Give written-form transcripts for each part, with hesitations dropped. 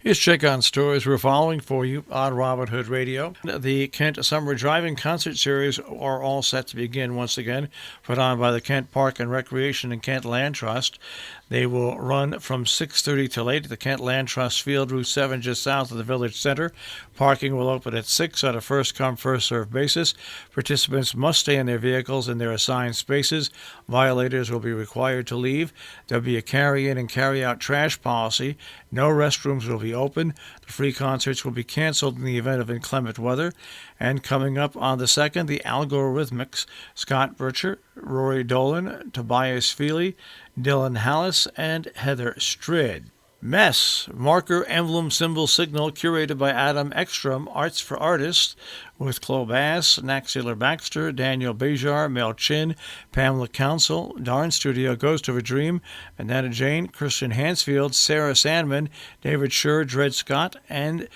Here's check on stories we're following for you on Robin Hood Radio. The Kent Summer Driving Concert Series are all set to begin once again, put on by the Kent Park and Recreation and Kent Land Trust. They will run from 6:30 till 8 at the Kent Land Trust Field, Route 7, just south of the Village Center. Parking will open at 6 on a first-come, first-served basis. Participants must stay in their vehicles in their assigned spaces. Violators will be required to leave. There'll be a carry-in and carry-out trash policy. No restrooms will be open. The free concerts will be canceled in the event of inclement weather. And coming up on the 2nd, the Algorithmics, Scott Bircher, Rory Dolan, Tobias Feely, Dylan Hallis, and Heather Strid. Mess, marker, emblem, symbol, signal, curated by Adam Ekstrom, Arts for Artists, with Chloe Bass, Naxular Baxter, Daniel Bejar, Mel Chin, Pamela Council, Darn Studio, Ghost of a Dream, Annetta Jane, Christian Hansfield, Sarah Sandman, David Scher, Dred Scott, and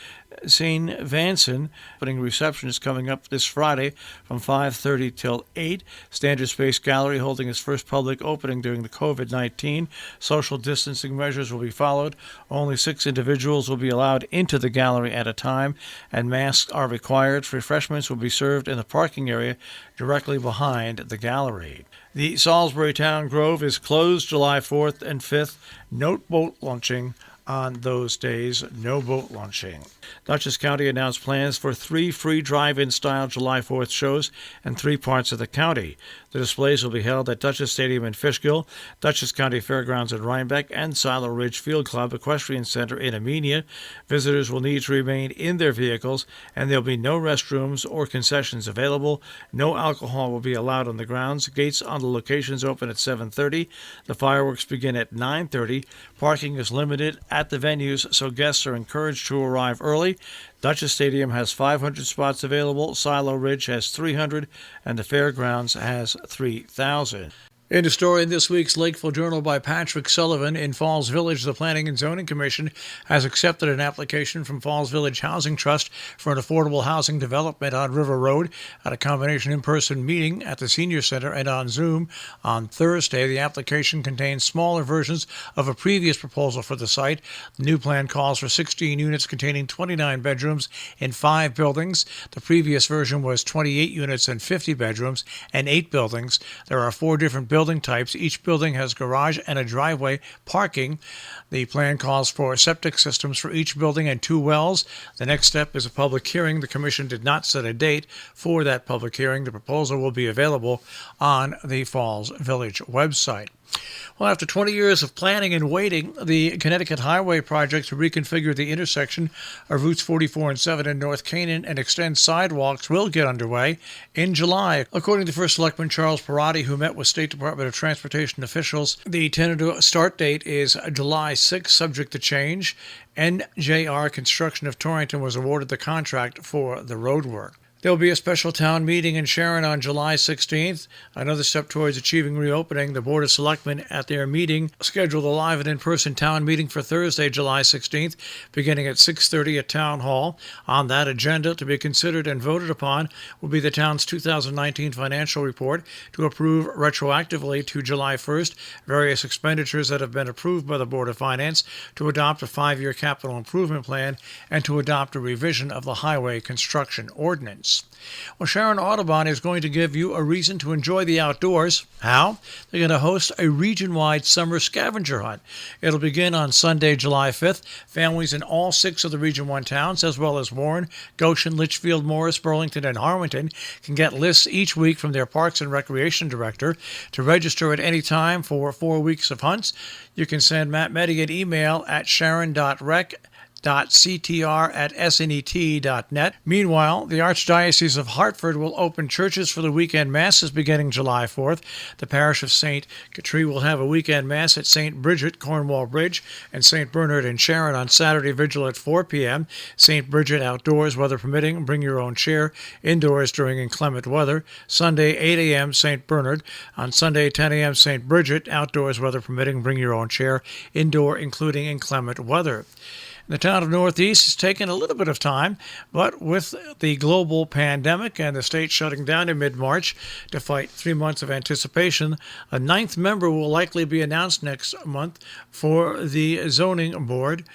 Zane Vanson. Opening reception is coming up this Friday from 5:30 till 8. Standard Space Gallery holding its first public opening during the COVID-19. Social distancing measures will be followed. Only 6 individuals will be allowed into the gallery at a time, and masks are required. Refreshments will be served in the parking area directly behind the gallery. The Salisbury Town Grove is closed July 4th and 5th. Note boat launching on those days. No boat launching. Dutchess County announced plans for 3 free drive-in style July 4th shows in 3 parts of the county. The displays will be held at Dutchess Stadium in Fishkill, Dutchess County Fairgrounds in Rhinebeck, and Silo Ridge Field Club Equestrian Center in Amenia. Visitors will need to remain in their vehicles, and there will be no restrooms or concessions available. No alcohol will be allowed on the grounds. Gates on the locations open at 7:30. The fireworks begin at 9:30. Parking is limited at the venues, so guests are encouraged to arrive early. Dutchess Stadium has 500 spots available, Silo Ridge has 300, and the Fairgrounds has 3,000. In a story in this week's Lakeville Journal by Patrick Sullivan, in Falls Village, the Planning and Zoning Commission has accepted an application from Falls Village Housing Trust for an affordable housing development on River Road at a combination in-person meeting at the Senior Center and on Zoom on Thursday. The application contains smaller versions of a previous proposal for the site. The new plan calls for 16 units containing 29 bedrooms in 5 buildings. The previous version was 28 units and 50 bedrooms and 8 buildings. There are 4 different building types. Each building has garage and a driveway parking. The plan calls for septic systems for each building and 2 wells. The next step is a public hearing. The Commission did not set a date for that public hearing. The proposal will be available on the Falls Village website. Well, after 20 years of planning and waiting, the Connecticut Highway project to reconfigure the intersection of Routes 44 and 7 in North Canaan and extend sidewalks will get underway in July. According to First Selectman Charles Perotti, who met with State Department of Transportation officials, the tentative start date is July 6, subject to change. NJR Construction of Torrington was awarded the contract for the road work. There will be a special town meeting in Sharon on July 16th. Another step towards achieving reopening. The Board of Selectmen at their meeting scheduled a live and in-person town meeting for Thursday, July 16th, beginning at 6:30 at Town Hall. On that agenda to be considered and voted upon will be the town's 2019 financial report to approve retroactively to July 1st various expenditures that have been approved by the Board of Finance, to adopt a 5-year capital improvement plan, and to adopt a revision of the highway construction ordinance. Well, Sharon Audubon is going to give you a reason to enjoy the outdoors. How? They're going to host a region-wide summer scavenger hunt. It'll begin on Sunday, July 5th. Families in all 6 of the Region 1 towns, as well as Warren, Goshen, Litchfield, Morris, Burlington, and Harwinton, can get lists each week from their Parks and Recreation Director. To register at any time for 4 weeks of hunts, you can send Matt Meddy an email at sharon.rec.ctr@snet.net. Meanwhile, the Archdiocese of Hartford will open churches for the weekend masses beginning July 4th. The parish of St. Catherine will have a weekend mass at St. Bridget, Cornwall Bridge, and St. Bernard in Sharon on Saturday vigil at 4 p.m. St. Bridget outdoors, weather permitting, bring your own chair. Indoors during inclement weather. Sunday, 8 a.m. St. Bernard. On Sunday, 10 a.m. St. Bridget, outdoors, weather permitting, bring your own chair. Indoor, including inclement weather. The town of Northeast has taken a little bit of time, but with the global pandemic and the state shutting down in mid-March to fight 3 months of anticipation, a 9th member will likely be announced next month for the zoning board.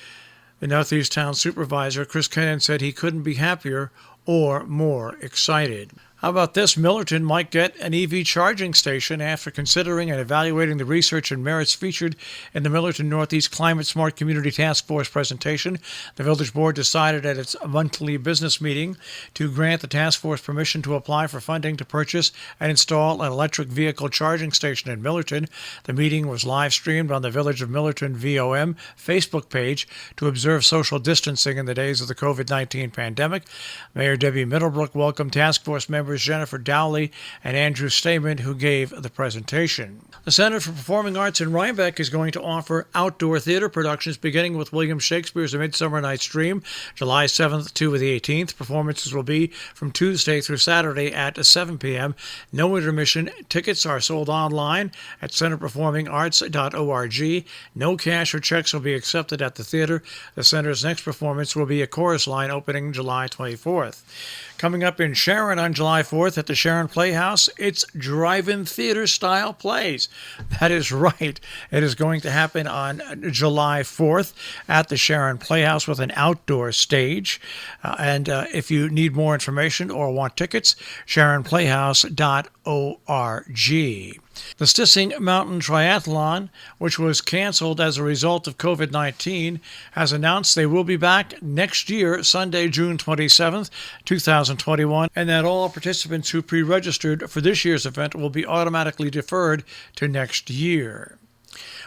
The Northeast Town Supervisor, Chris Kennan, said he couldn't be happier or more excited. How about this? Millerton might get an EV charging station after considering and evaluating the research and merits featured in the Millerton Northeast Climate Smart Community Task Force presentation. The village board decided at its monthly business meeting to grant the task force permission to apply for funding to purchase and install an electric vehicle charging station in Millerton. The meeting was live streamed on the Village of Millerton VOM Facebook page to observe social distancing in the days of the COVID-19 pandemic. Mayor Debbie Middlebrook welcomed task force members Jennifer Dowley and Andrew Stamen, who gave the presentation. The Center for Performing Arts in Rhinebeck is going to offer outdoor theater productions beginning with William Shakespeare's A Midsummer Night's Dream, July 7th to the 18th. Performances will be from Tuesday through Saturday at 7 p.m. No intermission. Tickets are sold online at centerperformingarts.org. No cash or checks will be accepted at the theater. The center's next performance will be a chorus line opening July 24th. Coming up in Sharon on July 4th at the Sharon Playhouse, it's drive-in theater-style plays. That is right. It is going to happen on July 4th at the Sharon Playhouse with an outdoor stage. And if you need more information or want tickets, sharonplayhouse.org. The Stissing Mountain Triathlon, which was canceled as a result of COVID-19, has announced they will be back next year, Sunday, June 27th, 2021, and that all participants who pre-registered for this year's event will be automatically deferred to next year.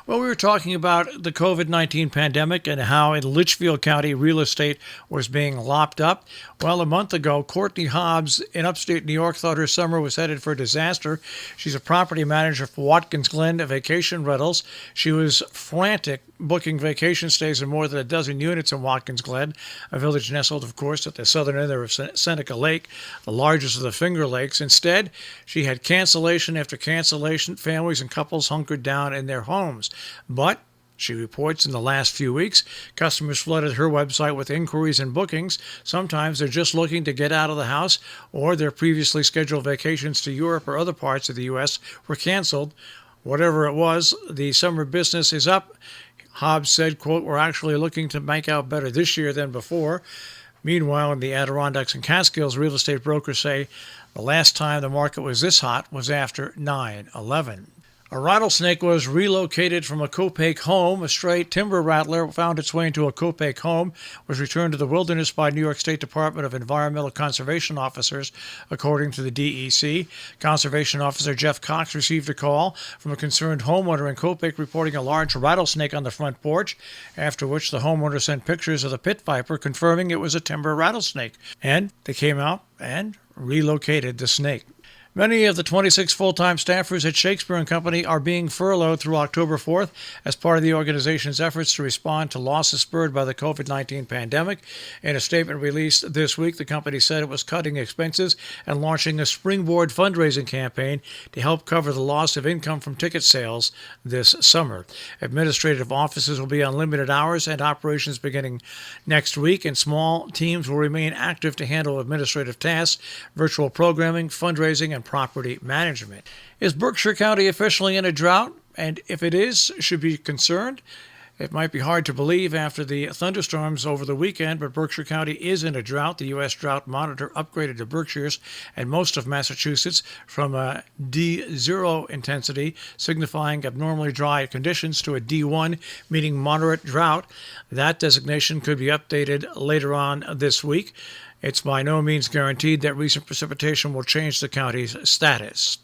Well, we were talking about the COVID-19 pandemic and how in Litchfield County real estate was being lopped up. Well, a month ago, Courtney Hobbs in upstate New York thought her summer was headed for disaster. She's a property manager for Watkins Glen Vacation Rentals. She was frantic booking vacation stays in more than a dozen units in Watkins Glen, a village nestled, of course, at the southern end of Seneca Lake, the largest of the Finger Lakes. Instead, she had cancellation after cancellation. Families and couples hunkered down in their homes. But she reports in the last few weeks, customers flooded her website with inquiries and bookings. Sometimes they're just looking to get out of the house, or their previously scheduled vacations to Europe or other parts of the U.S. were canceled. Whatever it was, the summer business is up. Hobbs said, quote, "We're actually looking to make out better this year than before." Meanwhile, in the Adirondacks and Catskills, real estate brokers say the last time the market was this hot was after 9/11. A rattlesnake was relocated from a Copake home. A stray timber rattler found its way into a Copake home, was returned to the wilderness by New York State Department of Environmental Conservation officers, according to the DEC. Conservation Officer Jeff Cox received a call from a concerned homeowner in Copake reporting a large rattlesnake on the front porch, after which the homeowner sent pictures of the pit viper confirming it was a timber rattlesnake. And they came out and relocated the snake. Many of the 26 full-time staffers at Shakespeare & Company are being furloughed through October 4th as part of the organization's efforts to respond to losses spurred by the COVID-19 pandemic. In a statement released this week, the company said it was cutting expenses and launching a springboard fundraising campaign to help cover the loss of income from ticket sales this summer. Administrative offices will be on limited hours and operations beginning next week, and small teams will remain active to handle administrative tasks, virtual programming, fundraising, and property management. Is Berkshire County officially in a drought? And if it is, should be concerned? It might be hard to believe after the thunderstorms over the weekend, but Berkshire County is in a drought. The U.S. Drought Monitor upgraded the Berkshires and most of Massachusetts from a D0 intensity, signifying abnormally dry conditions, to a D1, meaning moderate drought. That designation could be updated later on this week. It's by no means guaranteed that recent precipitation will change the county's status.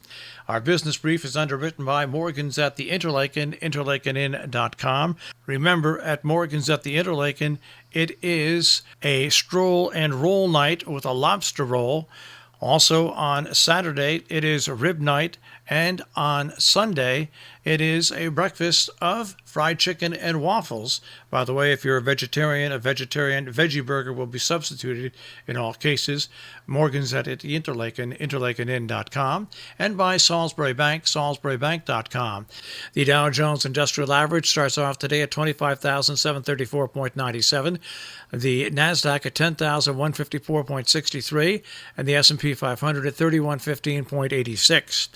Our business brief is underwritten by Morgan's at the Interlaken, interlakenin.com. Remember, at Morgan's at the Interlaken, it is a stroll and roll night with a lobster roll. Also on Saturday, it is a rib night, and on Sunday, it is a breakfast of fried chicken and waffles. By the way, if you're a vegetarian veggie burger will be substituted in all cases. Morgan's at the Interlaken, interlakenin.com, and by Salisbury Bank, salisburybank.com. The Dow Jones Industrial Average starts off today at 25,734.97, the NASDAQ at 10,154.63, and the S&P 500 at 3115.86.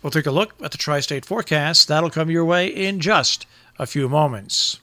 We'll take a look at the tri-state forecast. That'll come your way in just a few moments.